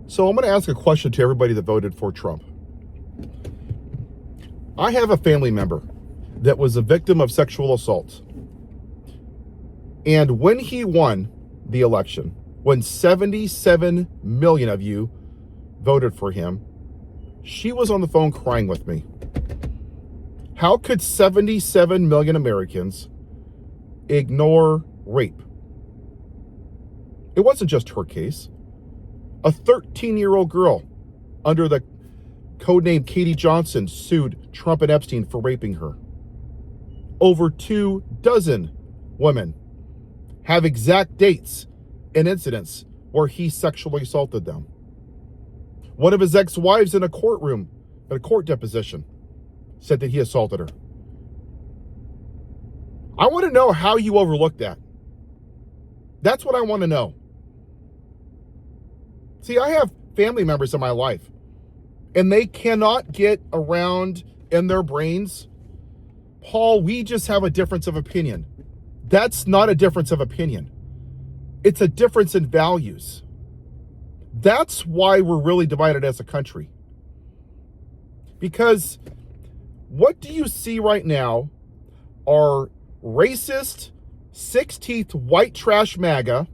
So I'm going to ask a question to everybody that voted for Trump. I have a family member that was a victim of sexual assault. And when he won the election, when 77 million of you voted for him, she was on the phone crying with me. How could 77 million Americans ignore rape? It wasn't just her case. A 13-year-old girl under the codename Katie Johnson sued Trump and Epstein for raping her. Over 24 women have exact dates and incidents where he sexually assaulted them. One of his ex-wives in a courtroom, at a court deposition, said that he assaulted her. I want to know how you overlooked that. That's what I want to know. See, I have family members in my life, and they cannot get around in their brains, Paul, we just have a difference of opinion. That's not a difference of opinion. It's a difference in values. That's why we're really divided as a country. Because what do you see right now are racist, six-teeth, white trash MAGA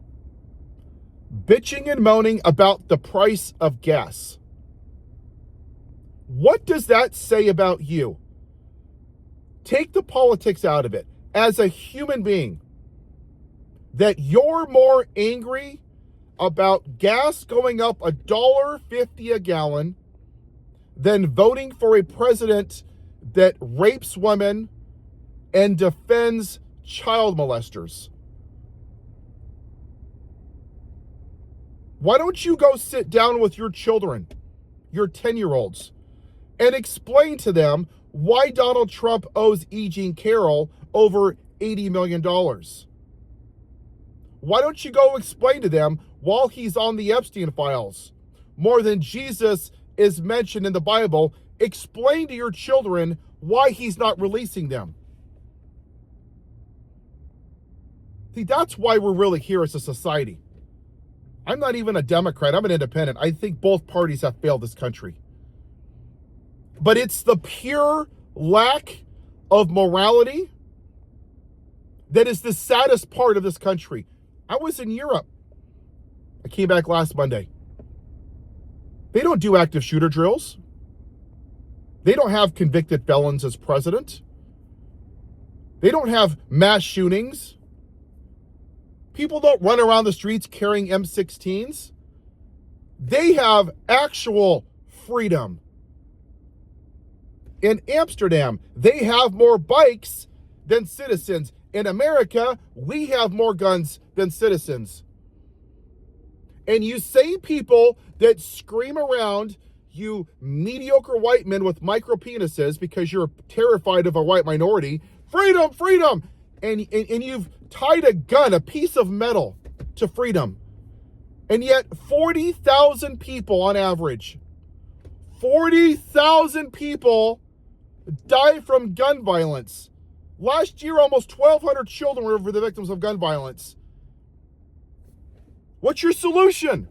bitching and moaning about the price of gas. What does that say about you? Take the politics out of it. As a human being, that you're more angry about gas going up $1.50 a gallon than voting for a president that rapes women and defends child molesters. Why don't you go sit down with your children, your 10-year-olds, and explain to them why Donald Trump owes E. Jean Carroll over $80 million? Why don't you go explain to them while he's on the Epstein files, more than Jesus is mentioned in the Bible, explain to your children why he's not releasing them? See, that's why we're really here as a society. I'm not even a Democrat. I'm an independent. I think both parties have failed this country. But it's the pure lack of morality that is the saddest part of this country. I was in Europe. I came back last Monday. They don't do active shooter drills. They don't have convicted felons as president. They don't have mass shootings. People don't run around the streets carrying M16s. They have actual freedom. In Amsterdam, they have more bikes than citizens. In America, we have more guns than citizens. And you same people that scream around, you mediocre white men with micro penises because you're terrified of a white minority, freedom, freedom, and you've tied a gun, a piece of metal, to freedom. And yet 40,000 people on average, 40,000 people die from gun violence. Last year, almost 1,200 children were the victims of gun violence. What's your solution?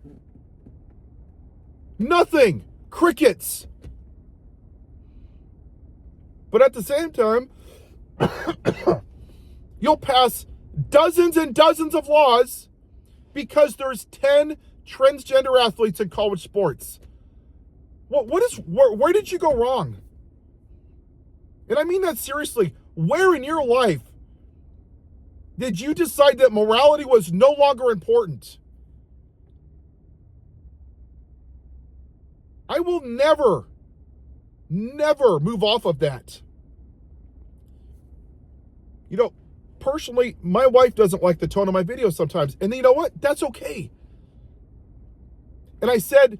Nothing. Crickets. But at the same time, you'll pass dozens and dozens of laws because there's 10 transgender athletes in college sports. Where did you go wrong? And I mean that seriously. Where in your life did you decide that morality was no longer important? I will never move off of that. You know, personally, my wife doesn't like the tone of my videos sometimes. And you know what? That's okay. And I said,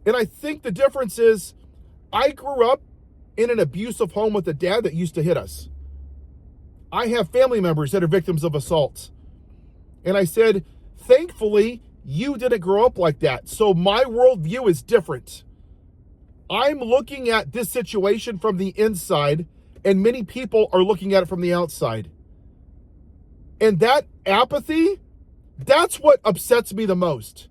and I think the difference is I grew up in an abusive home with a dad that used to hit us. I have family members that are victims of assault. And I said, thankfully, you didn't grow up like that. So my worldview is different. I'm looking at this situation from the inside, and many people are looking at it from the outside. And that apathy, that's what upsets me the most.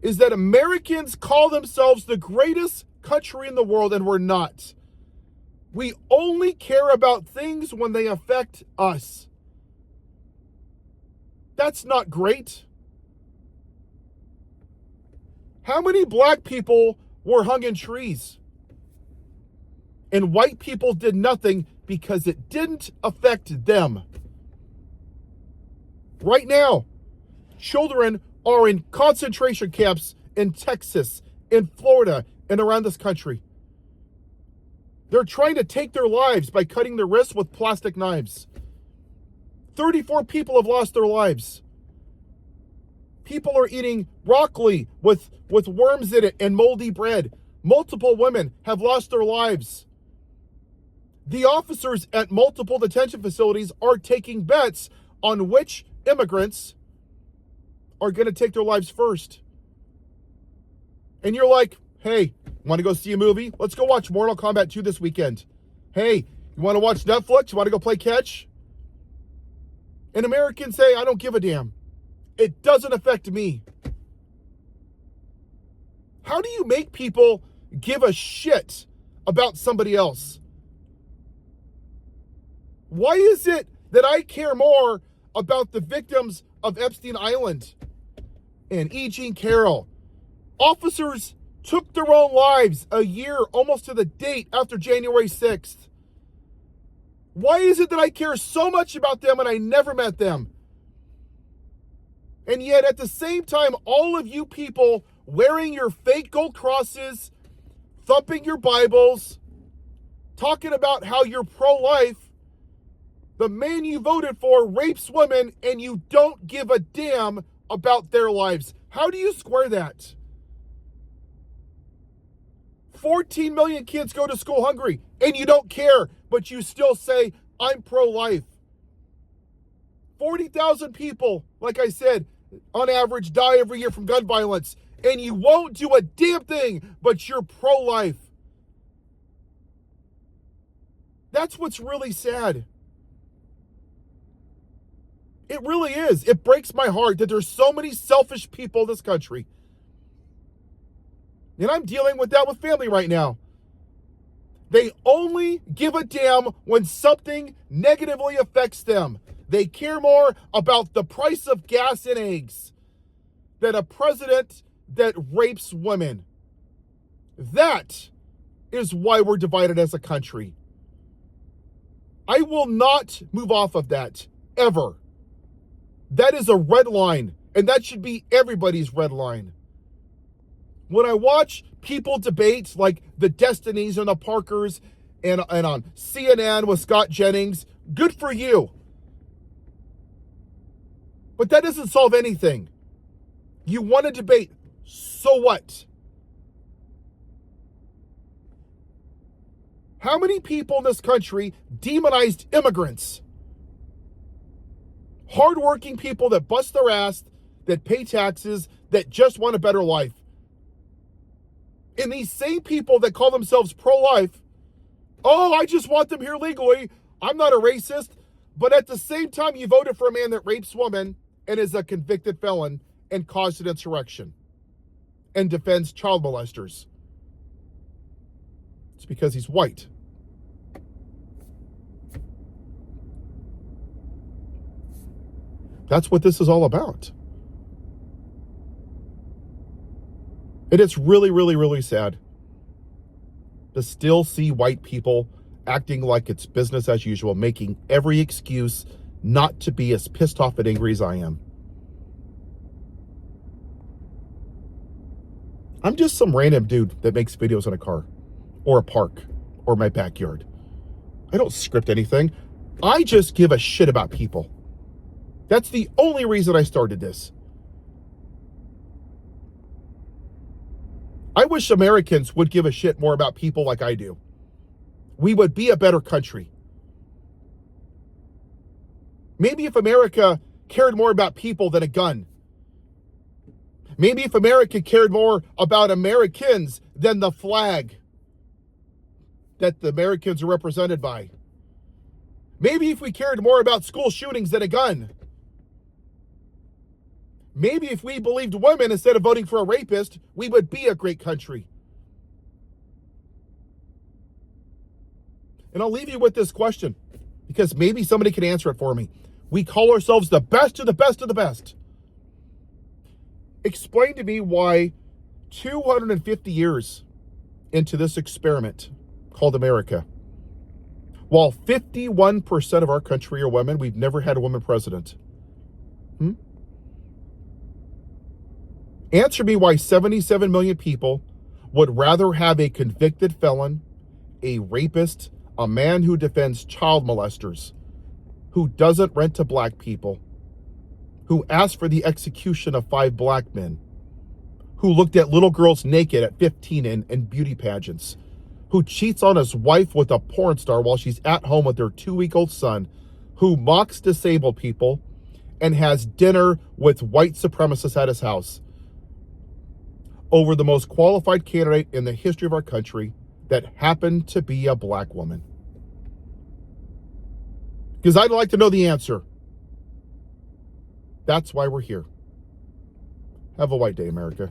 is that Americans call themselves the greatest country in the world, and we're not. We only care about things when they affect us. That's not great. How many black people were hung in trees? And white people did nothing because it didn't affect them. Right now, children are in concentration camps in Texas, in Florida, and around this country. They're trying to take their lives by cutting their wrists with plastic knives. 34 people have lost their lives. People are eating broccoli with worms in it and moldy bread. Multiple women have lost their lives. The officers at multiple detention facilities are taking bets on which immigrants are going to take their lives first. And you're like, hey, want to go see a movie? Let's go watch Mortal Kombat 2 this weekend. Hey, you want to watch Netflix? You want to go play catch? And Americans say, I don't give a damn. It doesn't affect me. How do you make people give a shit about somebody else? Why is it that I care more about the victims of Epstein Island and E. Jean Carroll? Officers took their own lives a year almost to the date after January 6th. Why is it that I care so much about them and I never met them? And yet at the same time, all of you people wearing your fake gold crosses, thumping your Bibles, talking about how you're pro-life, the man you voted for rapes women and you don't give a damn about their lives. How do you square that? 14 million kids go to school hungry and you don't care, but you still say, I'm pro-life. 40,000 people, like I said, on average die every year from gun violence, and you won't do a damn thing, but you're pro-life. That's what's really sad. It really is. It breaks my heart that there's so many selfish people in this country. And I'm dealing with that with family right now. They only give a damn when something negatively affects them. They care more about the price of gas and eggs than a president that rapes women. That is why we're divided as a country. I will not move off of that, ever. That is a red line, and that should be everybody's red line. When I watch people debate like the Destinys and the Parkers and on CNN with Scott Jennings, good for you. But that doesn't solve anything. You want to debate, so what? How many people in this country demonized immigrants? Hardworking people that bust their ass, that pay taxes, that just want a better life. And these same people that call themselves pro-life, oh, I just want them here legally. I'm not a racist. But at the same time, you voted for a man that rapes women and is a convicted felon and caused an insurrection and defends child molesters. It's because he's white. That's what this is all about. And it's really, really, really sad to still see white people acting like it's business as usual, making every excuse not to be as pissed off and angry as I am. I'm just some random dude that makes videos in a car or a park or my backyard. I don't script anything. I just give a shit about people. That's the only reason I started this. I wish Americans would give a shit more about people like I do. We would be a better country. Maybe if America cared more about people than a gun. Maybe if America cared more about Americans than the flag that the Americans are represented by. Maybe if we cared more about school shootings than a gun. Maybe if we believed women instead of voting for a rapist, we would be a great country. And I'll leave you with this question, because maybe somebody can answer it for me. We call ourselves the best of the best of the best. Explain to me why 250 years into this experiment called America, while 51% of our country are women, we've never had a woman president. Answer me why 77 million people would rather have a convicted felon, a rapist, a man who defends child molesters, who doesn't rent to black people, who asked for the execution of 5 black men, who looked at little girls naked at 15 in beauty pageants, who cheats on his wife with a porn star while she's at home with their 2-week-old son, who mocks disabled people, and has dinner with white supremacists at his house, over the most qualified candidate in the history of our country that happened to be a black woman? Because I'd like to know the answer. That's why we're here. Have a white day, America.